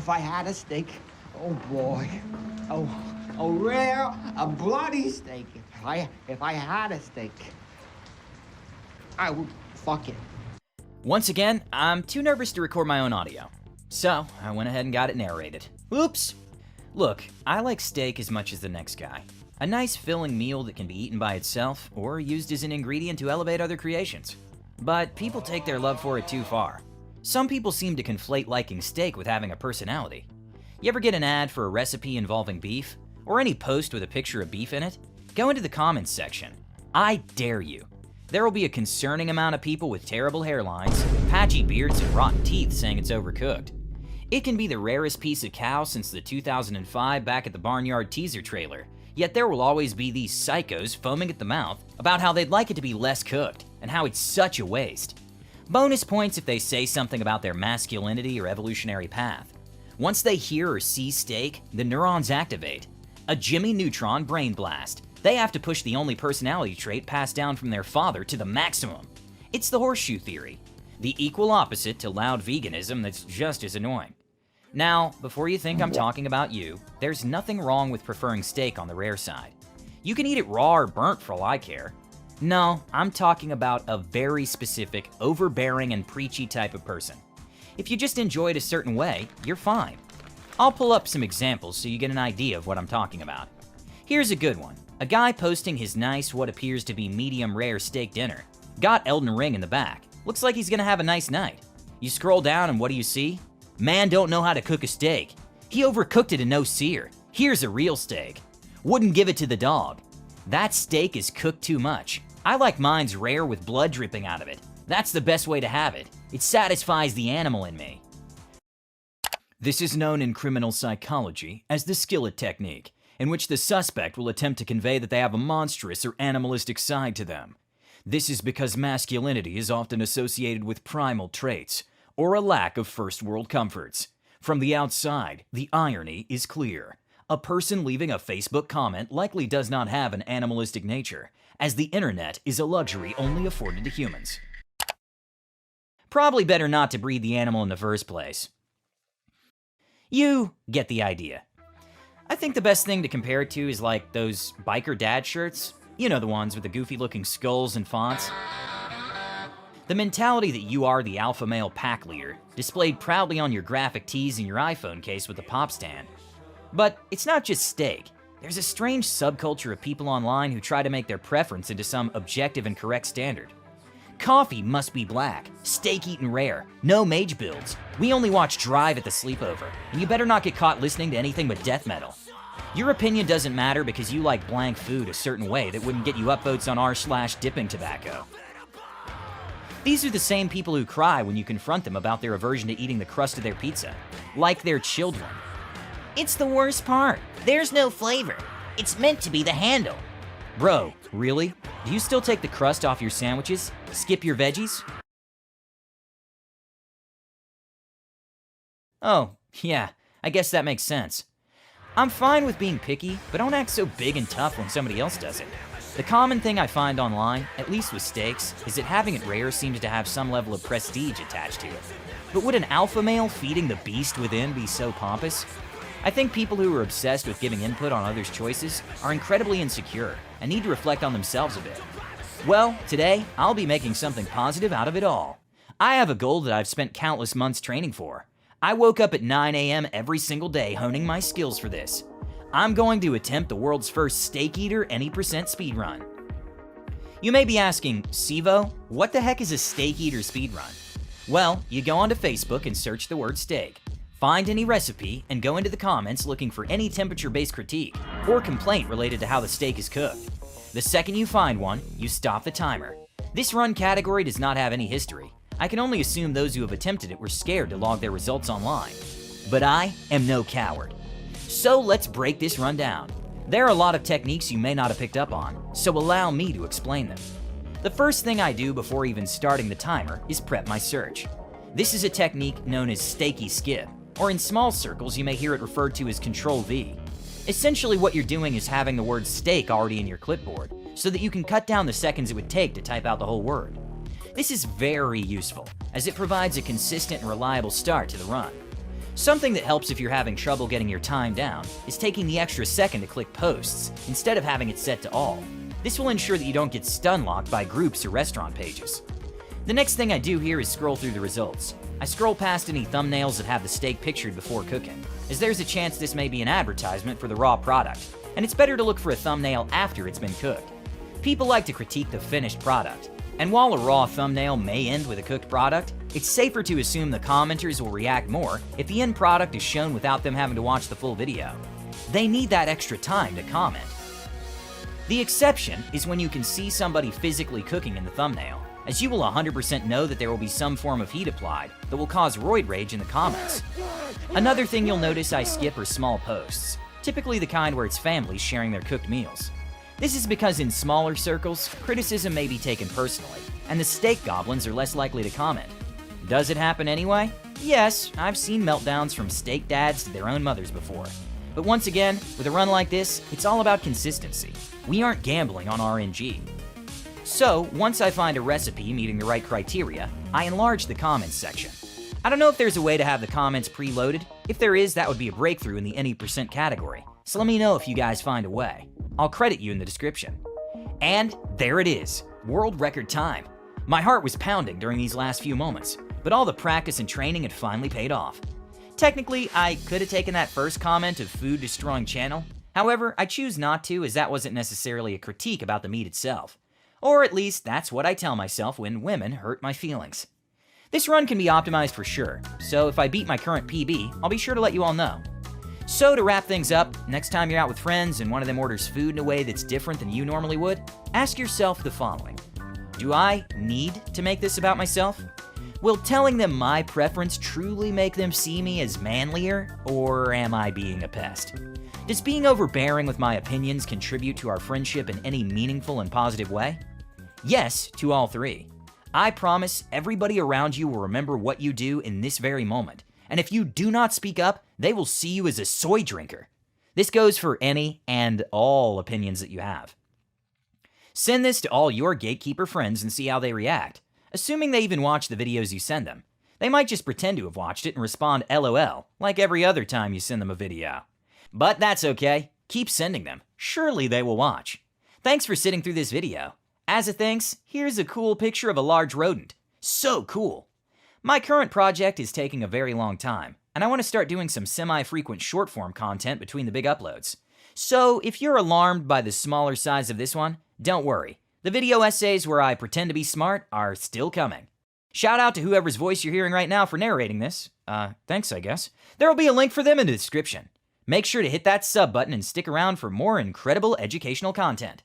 if I had a steak, oh boy, a rare, a bloody steak. If I had a steak, I would fuck it. Once again, I'm too nervous to record my own audio, so I went ahead and got it narrated. Oops! Look, I like steak as much as the next guy. A nice filling meal that can be eaten by itself or used as an ingredient to elevate other creations. But people take their love for it too far. Some people seem to conflate liking steak with having a personality. You ever get an ad for a recipe involving beef? Or any post with a picture of beef in it? Go into the comments section. I dare you. There will be a concerning amount of people with terrible hairlines, patchy beards, and rotten teeth saying it's overcooked. It can be the rarest piece of cow since the 2005 Back at the Barnyard teaser trailer, yet there will always be these psychos foaming at the mouth about how they'd like it to be less cooked, and how it's such a waste. Bonus points if they say something about their masculinity or evolutionary path. Once they hear or see steak, the neurons activate. A Jimmy Neutron brain blast. They have to push the only personality trait passed down from their father to the maximum. It's the horseshoe theory, the equal opposite to loud veganism that's just as annoying. Now, before you think I'm talking about you, there's nothing wrong with preferring steak on the rare side. You can eat it raw or burnt for all I care. No, I'm talking about a very specific, overbearing and preachy type of person. If you just enjoy it a certain way, you're fine. I'll pull up some examples so you get an idea of what I'm talking about. Here's a good one. A guy posting his nice, what appears to be medium rare steak dinner. Got Elden Ring in the back. Looks like he's gonna have a nice night. You scroll down and what do you see? Man don't know how to cook a steak. He overcooked it in no sear. Here's a real steak. Wouldn't give it to the dog. That steak is cooked too much. I like mine's rare with blood dripping out of it. That's the best way to have it. It satisfies the animal in me. This is known in criminal psychology as the skillet technique, in which the suspect will attempt to convey that they have a monstrous or animalistic side to them. This is because masculinity is often associated with primal traits, or a lack of first world comforts. From the outside, the irony is clear. A person leaving a Facebook comment likely does not have an animalistic nature, as the internet is a luxury only afforded to humans. Probably better not to breed the animal in the first place. You get the idea. I think the best thing to compare it to is like those biker dad shirts. You know, the ones with the goofy looking skulls and fonts. The mentality that you are the alpha male pack leader, displayed proudly on your graphic tees in your iPhone case with a pop stand. But it's not just steak. There's a strange subculture of people online who try to make their preference into some objective and correct standard. Coffee must be black, steak eaten rare, no mage builds. We only watch Drive at the sleepover, and you better not get caught listening to anything but death metal. Your opinion doesn't matter because you like blank food a certain way that wouldn't get you upvotes on r/dipping tobacco. These are the same people who cry when you confront them about their aversion to eating the crust of their pizza, like their children. It's the worst part. There's no flavor. It's meant to be the handle. Bro, really? Do you still take the crust off your sandwiches? Skip your veggies? Oh, yeah, I guess that makes sense. I'm fine with being picky, but don't act so big and tough when somebody else does it. The common thing I find online, at least with steaks, is that having it rare seems to have some level of prestige attached to it. But would an alpha male feeding the beast within be so pompous? I think people who are obsessed with giving input on others' choices are incredibly insecure and need to reflect on themselves a bit. Well, today, I'll be making something positive out of it all. I have a goal that I've spent countless months training for. I woke up at 9 a.m. every single day honing my skills for this. I'm going to attempt the world's first steak eater any percent speedrun. You may be asking, Sivo, what the heck is a steak eater speedrun? Well, you go onto Facebook and search the word steak. Find any recipe and go into the comments looking for any temperature-based critique or complaint related to how the steak is cooked. The second you find one, you stop the timer. This run category does not have any history. I can only assume those who have attempted it were scared to log their results online. But I am no coward. So let's break this run down. There are a lot of techniques you may not have picked up on, so allow me to explain them. The first thing I do before even starting the timer is prep my search. This is a technique known as steaky skip, or in small circles you may hear it referred to as Control-V. Essentially what you're doing is having the word steak already in your clipboard, so that you can cut down the seconds it would take to type out the whole word. This is very useful, as it provides a consistent and reliable start to the run. Something that helps if you're having trouble getting your time down is taking the extra second to click posts instead of having it set to all. This will ensure that you don't get stun locked by groups or restaurant pages. The next thing I do here is scroll through the results. I scroll past any thumbnails that have the steak pictured before cooking, as there's a chance this may be an advertisement for the raw product, and it's better to look for a thumbnail after it's been cooked. People like to critique the finished product, and while a raw thumbnail may end with a cooked product, it's safer to assume the commenters will react more if the end product is shown without them having to watch the full video. They need that extra time to comment. The exception is when you can see somebody physically cooking in the thumbnail, as you will 100% know that there will be some form of heat applied that will cause roid rage in the comments. Another thing you'll notice I skip are small posts, typically the kind where it's families sharing their cooked meals. This is because in smaller circles, criticism may be taken personally, and the steak goblins are less likely to comment. Does it happen anyway? Yes, I've seen meltdowns from steak dads to their own mothers before. But once again, with a run like this, it's all about consistency. We aren't gambling on RNG. So, once I find a recipe meeting the right criteria, I enlarge the comments section. I don't know if there's a way to have the comments preloaded. If there is, that would be a breakthrough in the any % category. So let me know if you guys find a way. I'll credit you in the description. And there it is, world record time. My heart was pounding during these last few moments, but all the practice and training had finally paid off. Technically, I could have taken that first comment of food destroying channel. However, I choose not to, as that wasn't necessarily a critique about the meat itself. Or at least that's what I tell myself when women hurt my feelings. This run can be optimized for sure, so if I beat my current PB, I'll be sure to let you all know. So to wrap things up, next time you're out with friends and one of them orders food in a way that's different than you normally would, ask yourself the following. Do I need to make this about myself? Will telling them my preference truly make them see me as manlier, or am I being a pest? Does being overbearing with my opinions contribute to our friendship in any meaningful and positive way? Yes to all three. I promise everybody around you will remember what you do in this very moment. And if you do not speak up, they will see you as a soy drinker. This goes for any and all opinions that you have. Send this to all your gatekeeper friends and see how they react, assuming they even watch the videos you send them. They might just pretend to have watched it and respond LOL, like every other time you send them a video. But that's okay. Keep sending them. Surely they will watch. Thanks for sitting through this video. As a thanks, here's a cool picture of a large rodent. So cool. My current project is taking a very long time, and I want to start doing some semi-frequent short-form content between the big uploads. So if you're alarmed by the smaller size of this one, don't worry. The video essays where I pretend to be smart are still coming. Shout out to whoever's voice you're hearing right now for narrating this. Thanks, I guess. There will be a link for them in the description. Make sure to hit that sub button and stick around for more incredible educational content.